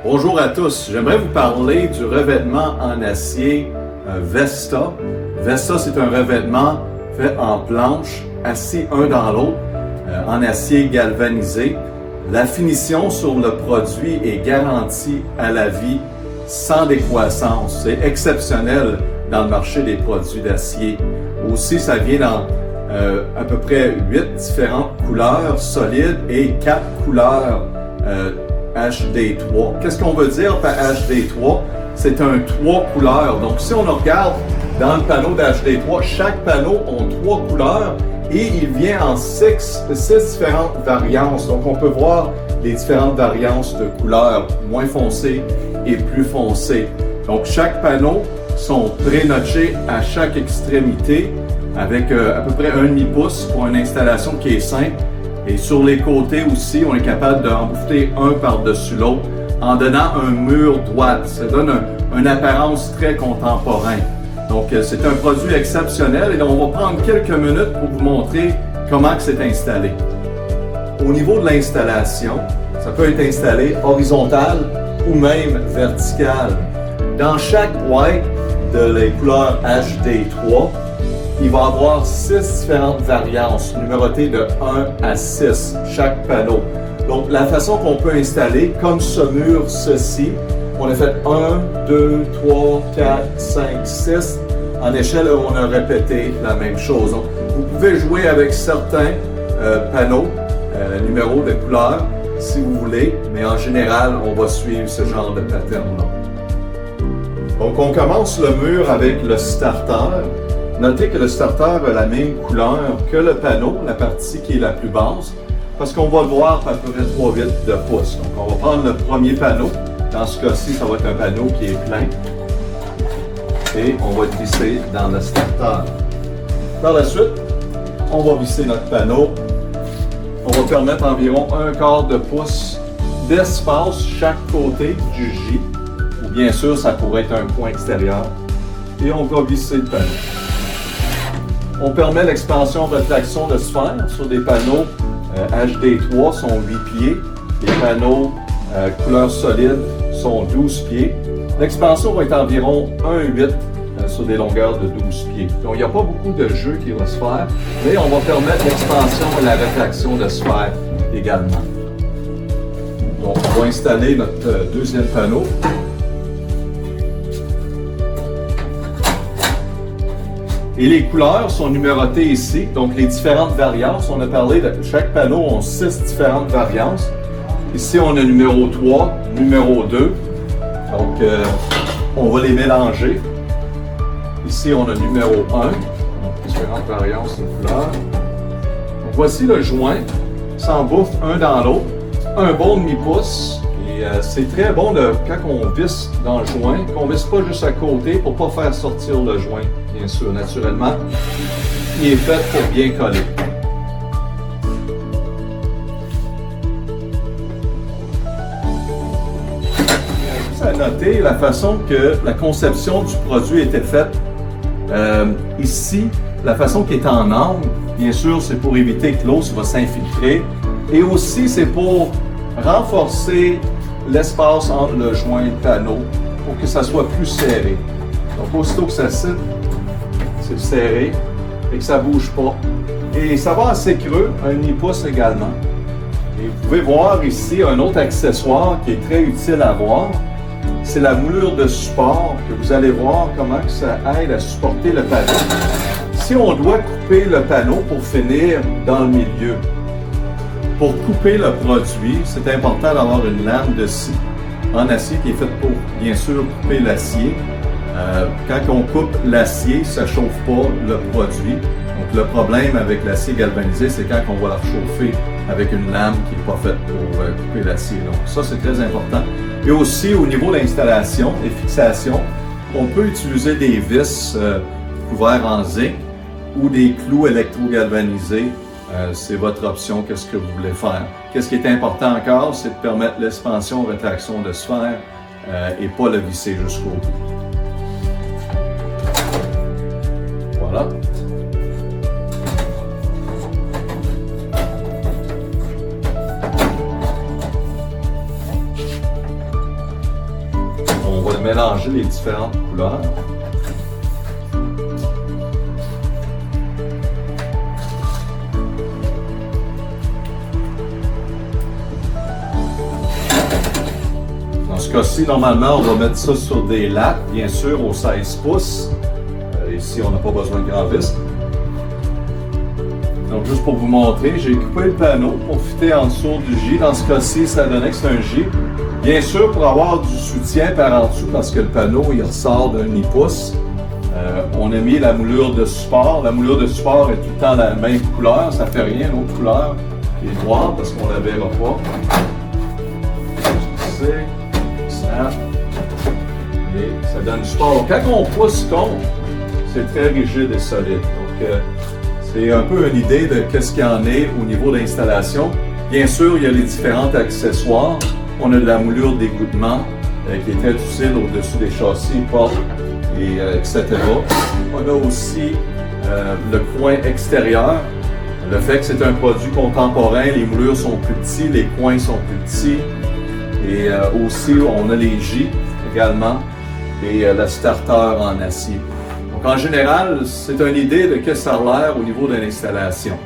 Bonjour à tous, j'aimerais vous parler du revêtement en acier Vesta. Vesta, c'est un revêtement fait en planches, assis un dans l'autre, en acier galvanisé. La finition sur le produit est garantie à la vie sans décroissance. C'est exceptionnel dans le marché des produits d'acier. Aussi, ça vient dans à peu près 8 différentes couleurs solides et 4 couleurs HD3. Qu'est-ce qu'on veut dire par HD3? C'est un 3 couleurs. Donc, si on regarde dans le panneau d'HD3, chaque panneau a 3 couleurs et il vient en 6 différentes variances. Donc, on peut voir les différentes variances de couleurs, moins foncées et plus foncées. Donc, chaque panneau sont pré-notchés à chaque extrémité avec à peu près 1,5 pouce pour une installation qui est simple. Et sur les côtés aussi, on est capable d'embouffter un par-dessus l'autre en donnant un mur droit. Ça donne une apparence très contemporain. Donc, c'est un produit exceptionnel et on va prendre quelques minutes pour vous montrer comment c'est installé. Au niveau de l'installation, ça peut être installé horizontal ou même vertical. Dans chaque boîte de les couleurs HD3, il va y avoir 6 différentes variantes, numérotées de 1 à 6, chaque panneau. Donc, la façon qu'on peut installer, comme ce mur, ceci, on a fait 1, 2, 3, 4, 5, 6. En échelle, on a répété la même chose. Donc, vous pouvez jouer avec certains panneaux, numéros de couleurs, si vous voulez, mais en général, on va suivre ce genre de pattern-là. Donc, on commence le mur avec le starter. Notez que le starter a la même couleur que le panneau, la partie qui est la plus basse, parce qu'on va le voir à peu près 3/8 de pouce. Donc, on va prendre le premier panneau. Dans ce cas-ci, ça va être un panneau qui est plein. Et on va le visser dans le starter. Par la suite, on va visser notre panneau. On va permettre environ 1/4 de pouce d'espace chaque côté du J. Ou bien sûr, ça pourrait être un point extérieur. Et on va visser le panneau. On permet l'expansion-rétraction de sphère sur des panneaux HD3 sont 8 pieds. Les panneaux couleur solide sont 12 pieds. L'expansion va être environ 1,8 sur des longueurs de 12 pieds. Donc, il n'y a pas beaucoup de jeu qui va se faire, mais on va permettre l'expansion et la rétraction de sphère également. Donc, on va installer notre deuxième panneau. Et les couleurs sont numérotées ici, donc les différentes variances. On a parlé de chaque panneau a 6 différentes variantes. Ici, on a numéro 3, numéro 2. Donc, on va les mélanger. Ici, on a numéro 1, donc différentes variantes de couleurs. Donc, voici le joint. Ça embouffe un dans l'autre. Un bon demi-pouce. Et c'est très bon quand on visse dans le joint, qu'on ne visse pas juste à côté pour ne pas faire sortir le joint. Bien sûr, naturellement, il est fait pour bien coller. Juste à noter la façon que la conception du produit était faite. Ici, la façon qui est en angle, bien sûr, c'est pour éviter que l'eau va s'infiltrer. Et aussi, c'est pour renforcer l'espace entre le joint et le panneau pour que ça soit plus serré. Donc, aussitôt que ça cite, c'est serré et que ça ne bouge pas. Et ça va assez creux, 1,5 pouce également. Et vous pouvez voir ici un autre accessoire qui est très utile à voir. C'est la moulure de support que vous allez voir comment ça aide à supporter le panneau. Si on doit couper le panneau pour finir dans le milieu, pour couper le produit, c'est important d'avoir une lame de scie en acier qui est faite pour, bien sûr, couper l'acier. Quand on coupe l'acier, ça ne chauffe pas le produit. Donc, le problème avec l'acier galvanisé, c'est quand on va la chauffer avec une lame qui n'est pas faite pour couper l'acier. Donc, ça, c'est très important. Et aussi, au niveau de l'installation et fixation, on peut utiliser des vis couverts en zinc ou des clous électrogalvanisés. C'est votre option, qu'est-ce que vous voulez faire. Qu'est-ce qui est important encore, c'est de permettre l'expansion-rétraction de sphère et pas le visser jusqu'au bout. Voilà. mélanger les différentes couleurs. Dans ce cas-ci, normalement, on va mettre ça sur des lattes, bien sûr, au 16 pouces. Ici, on n'a pas besoin de grand vis. Donc, juste pour vous montrer, j'ai coupé le panneau pour fitter en dessous du J. Dans ce cas-ci, ça donnait que c'est un J. Bien sûr, pour avoir du soutien par en dessous, parce que le panneau, il ressort d'un demi-pouce, on a mis la moulure de support. La moulure de support est tout le temps la même couleur, ça ne fait rien, l'autre couleur qui est noire, parce qu'on ne la verra pas. Snap. Et ça donne du support. Donc, quand on pousse contre, c'est très rigide et solide. Donc, c'est un peu une idée de qu'est-ce qu'il y en est au niveau d'installation. Bien sûr, il y a les différents accessoires. On a de la moulure d'égouttement qui est très utile au-dessus des châssis, portes, et etc. On a aussi le coin extérieur. Le fait que c'est un produit contemporain, les moulures sont plus petites, les coins sont plus petits. Et aussi, on a les J également et le starter en acier. Donc, en général, c'est une idée de ce que ça a l'air au niveau de l'installation.